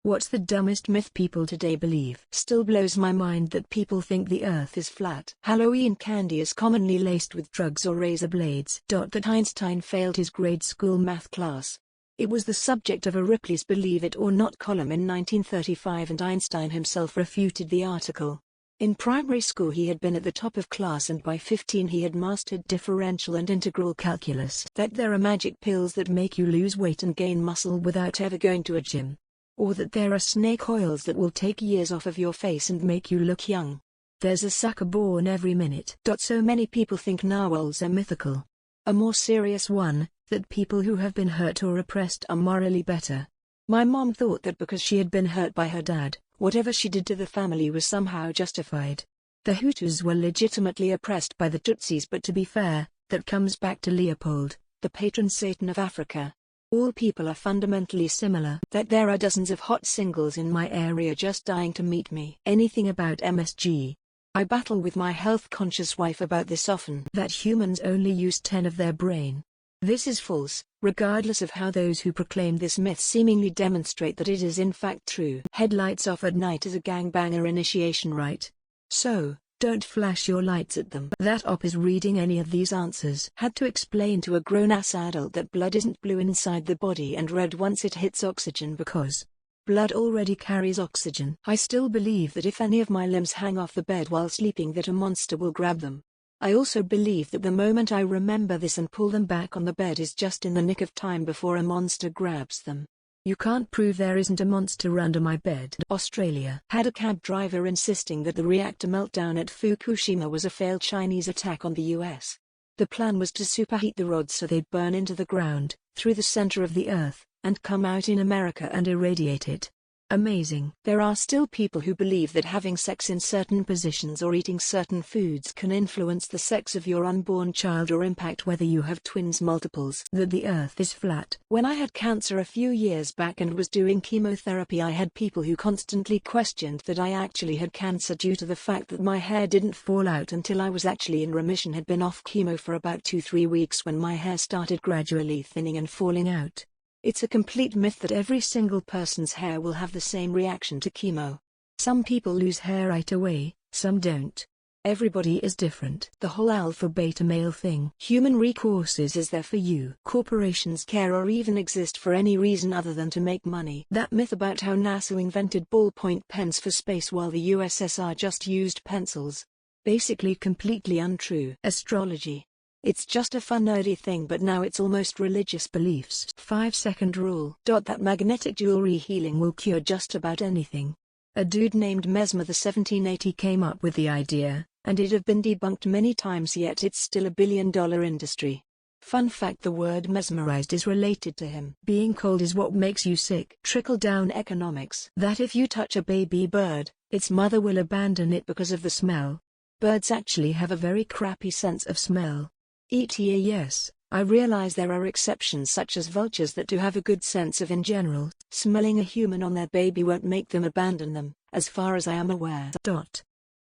What's the dumbest myth people today believe? Still blows my mind that people think the earth is flat. Halloween candy is commonly laced with drugs or razor blades. That Einstein failed his grade school math class. It was the subject of a Ripley's Believe It or Not column in 1935, and Einstein himself refuted the article. In primary school he had been at the top of class, and by 15 he had mastered differential and integral calculus. That there are magic pills that make you lose weight and gain muscle without ever going to a gym. Or that there are snake oils that will take years off of your face and make you look young. There's a sucker born every minute. So many people think narwhals are mythical. A more serious one, that people who have been hurt or oppressed are morally better. My mom thought that because she had been hurt by her dad, whatever she did to the family was somehow justified. The Hutus were legitimately oppressed by the Tutsis, but to be fair, that comes back to Leopold, the patron Satan of Africa. All people are fundamentally similar. That there are dozens of hot singles in my area just dying to meet me. Anything about MSG. I battle with my health-conscious wife about this often. That humans only use 10 of their brain. This is false, regardless of how those who proclaim this myth seemingly demonstrate that it is in fact true. Headlights off at night is a gangbanger initiation rite. So, don't flash your lights at them. That op is reading any of these answers. Had to explain to a grown-ass adult that blood isn't blue inside the body and red once it hits oxygen because blood already carries oxygen. I still believe that if any of my limbs hang off the bed while sleeping, that a monster will grab them. I also believe that the moment I remember this and pull them back on the bed is just in the nick of time before a monster grabs them. You can't prove there isn't a monster under my bed. Australia had a cab driver insisting that the reactor meltdown at Fukushima was a failed Chinese attack on the US. The plan was to superheat the rods so they'd burn into the ground, through the center of the earth, and come out in America and irradiate it. Amazing. There are still people who believe that having sex in certain positions or eating certain foods can influence the sex of your unborn child or impact whether you have twins multiples. That the earth is flat. When I had cancer a few years back and was doing chemotherapy, I had people who constantly questioned that I actually had cancer due to the fact that my hair didn't fall out until I was actually in remission. Had been off chemo for about 2-3 weeks when my hair started gradually thinning and falling out. It's a complete myth that every single person's hair will have the same reaction to chemo. Some people lose hair right away, some don't. Everybody is different. The whole alpha-beta male thing. Human Resources is there for you. Corporations care or even exist for any reason other than to make money. That myth about how NASA invented ballpoint pens for space while the USSR just used pencils. Basically completely untrue. Astrology. It's just a fun nerdy thing, but now it's almost religious beliefs. 5-second rule. That magnetic jewelry healing will cure just about anything. A dude named Mesmer the 1780 came up with the idea, and it have been debunked many times, yet it's still a billion-dollar industry. Fun fact: the word mesmerized is related to him. Being cold is what makes you sick. Trickle-down economics. That if you touch a baby bird, its mother will abandon it because of the smell. Birds actually have a very crappy sense of smell. Yes, I realize there are exceptions such as vultures that do have a good sense of in general. Smelling a human on their baby won't make them abandon them, as far as I am aware.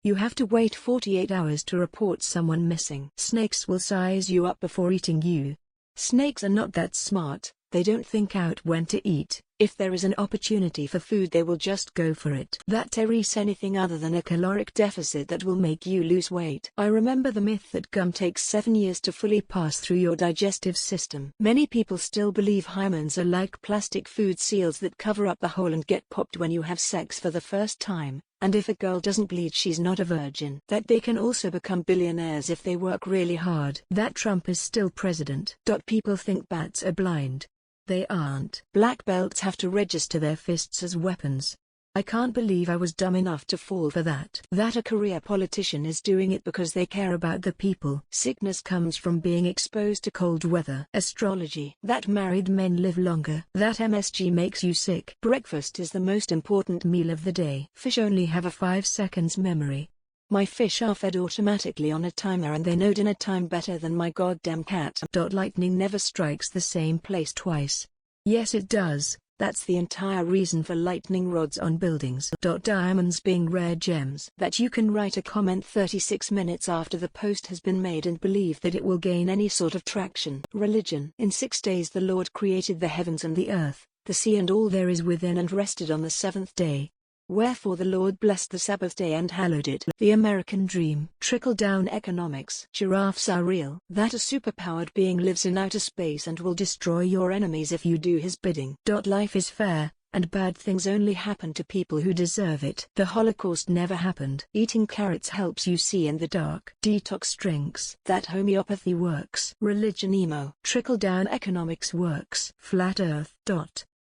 You have to wait 48 hours to report someone missing. Snakes will size you up before eating you. Snakes are not that smart, they don't think out when to eat. If there is an opportunity for food, they will just go for it. That there is anything other than a caloric deficit that will make you lose weight. I remember the myth that gum takes 7 years to fully pass through your digestive system. Many people still believe hymens are like plastic food seals that cover up the hole and get popped when you have sex for the first time, and if a girl doesn't bleed, she's not a virgin. That they can also become billionaires if they work really hard. That Trump is still president. People think bats are blind. They aren't. Black belts have to register their fists as weapons. I can't believe I was dumb enough to fall for that. That a career politician is doing it because they care about the people. Sickness comes from being exposed to cold weather. Astrology. That married men live longer. That MSG makes you sick. Breakfast is the most important meal of the day. Fish only have a 5 seconds memory. My fish are fed automatically on a timer and they know dinner time better than my goddamn cat. Lightning never strikes the same place twice. Yes it does, that's the entire reason for lightning rods on buildings. Diamonds being rare gems. That you can write a comment 36 minutes after the post has been made and believe that it will gain any sort of traction. Religion. In 6 days the Lord created the heavens and the earth, the sea and all there is within, and rested on the seventh day. Wherefore the Lord blessed the Sabbath day and hallowed it. The American dream. Trickle-down economics. Giraffes are real. That a superpowered being lives in outer space and will destroy your enemies if you do his bidding. Life is fair, and bad things only happen to people who deserve it. The Holocaust never happened. Eating carrots helps you see in the dark. Detox drinks. That homeopathy works. Religion emo. Trickle-down economics works. Flat Earth.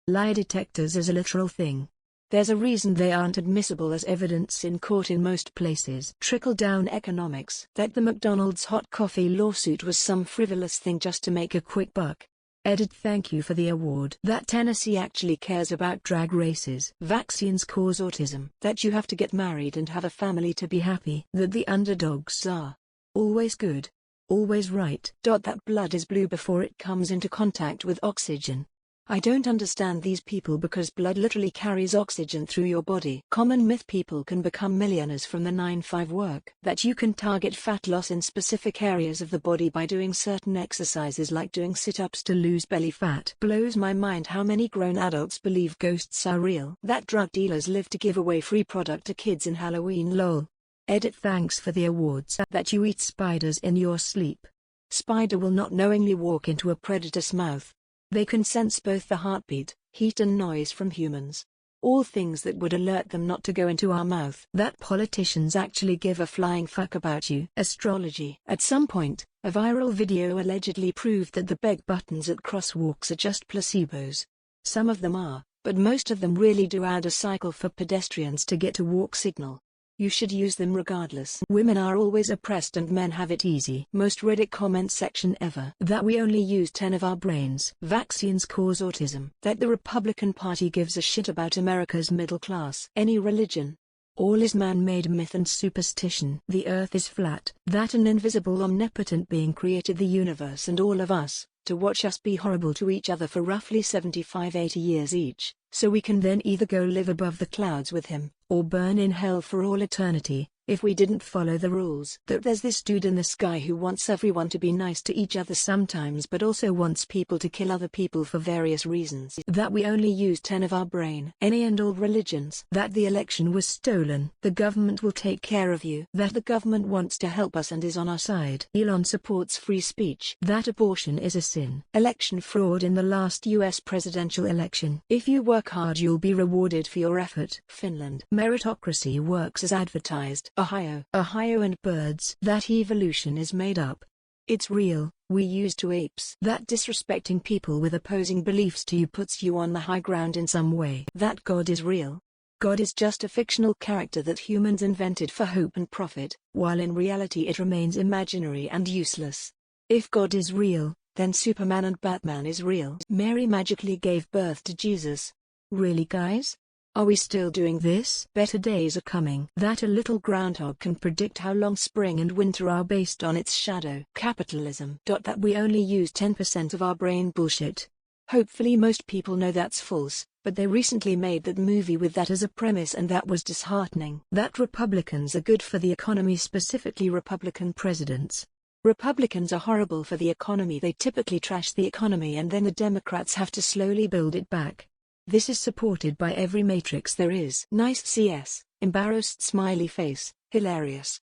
Lie detectors is a literal thing. There's a reason they aren't admissible as evidence in court in most places. Trickle-down economics. That the McDonald's hot coffee lawsuit was some frivolous thing just to make a quick buck. Edit. Thank you for the award. That Tennessee actually cares about drag races. Vaccines cause autism. That you have to get married and have a family to be happy. That the underdogs are always good, always right. That blood is blue before it comes into contact with oxygen. I don't understand these people because blood literally carries oxygen through your body. Common myth: people can become millionaires from the 9-5 work. That you can target fat loss in specific areas of the body by doing certain exercises like doing sit-ups to lose belly fat. Blows my mind how many grown adults believe ghosts are real. That drug dealers live to give away free product to kids in Halloween lol. Edit. Thanks for the awards. That you eat spiders in your sleep. Spider will not knowingly walk into a predator's mouth. They can sense both the heartbeat, heat and noise from humans. All things that would alert them not to go into our mouth. That politicians actually give a flying fuck about you. Astrology. At some point, a viral video allegedly proved that the beg buttons at crosswalks are just placebos. Some of them are, but most of them really do add a cycle for pedestrians to get a walk signal. You should use them regardless. Women are always oppressed and men have it easy. Most Reddit comment section ever. That we only use 10 of our brains. Vaccines cause autism. That the Republican Party gives a shit about America's middle class. Any religion. All is man-made myth and superstition. The earth is flat. That an invisible omnipotent being created the universe and all of us, to watch us be horrible to each other for roughly 75-80 years each, so we can then either go live above the clouds with him, or burn in hell for all eternity, if we didn't follow the rules. That there's this dude in the sky who wants everyone to be nice to each other sometimes but also wants people to kill other people for various reasons. That we only use 10 of our brain. Any and all religions. That the election was stolen. The government will take care of you. That the government wants to help us and is on our side. Elon supports free speech. That abortion is a sin. Election fraud in the last US presidential election. If you work hard you'll be rewarded for your effort. Finland. Meritocracy works as advertised. Ohio and birds. That evolution is made up. It's real, we used to apes. That disrespecting people with opposing beliefs to you puts you on the high ground in some way. That God is real. God is just a fictional character that humans invented for hope and profit, while in reality it remains imaginary and useless. If God is real, then Superman and Batman is real. Mary magically gave birth to Jesus. Really, guys? Are we still doing this? Better days are coming. That a little groundhog can predict how long spring and winter are based on its shadow. Capitalism. That we only use 10% of our brain bullshit. Hopefully most people know that's false, but they recently made that movie with that as a premise and that was disheartening. That Republicans are good for the economy, specifically Republican presidents. Republicans are horrible for the economy. They typically trash the economy and then the Democrats have to slowly build it back. This is supported by every matrix there is. Nice CS, embarrassed smiley face, hilarious.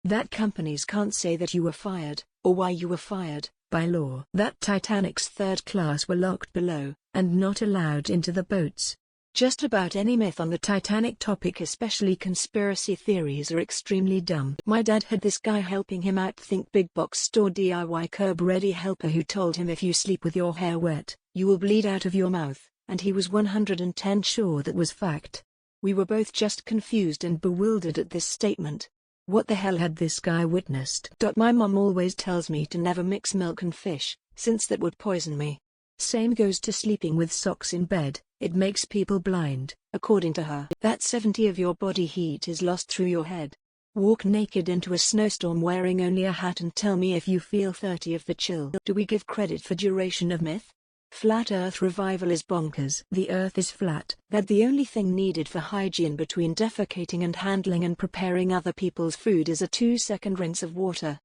That companies can't say that you were fired, or why you were fired, by law. That Titanic's third class were locked below, and not allowed into the boats. Just about any myth on the Titanic topic, especially conspiracy theories, are extremely dumb. My dad had this guy helping him out, think big box store DIY curb ready helper, who told him if you sleep with your hair wet, you will bleed out of your mouth. And he was 110 sure that was fact. We were both just confused and bewildered at this statement. What the hell had this guy witnessed? My mom always tells me to never mix milk and fish, since that would poison me. Same goes to sleeping with socks in bed, it makes people blind, according to her. That 70 of your body heat is lost through your head. Walk naked into a snowstorm wearing only a hat and tell me if you feel 30 of the chill. Do we give credit for duration of myth? Flat Earth revival is bonkers. The Earth is flat. That the only thing needed for hygiene between defecating and handling and preparing other people's food is a 2-second rinse of water.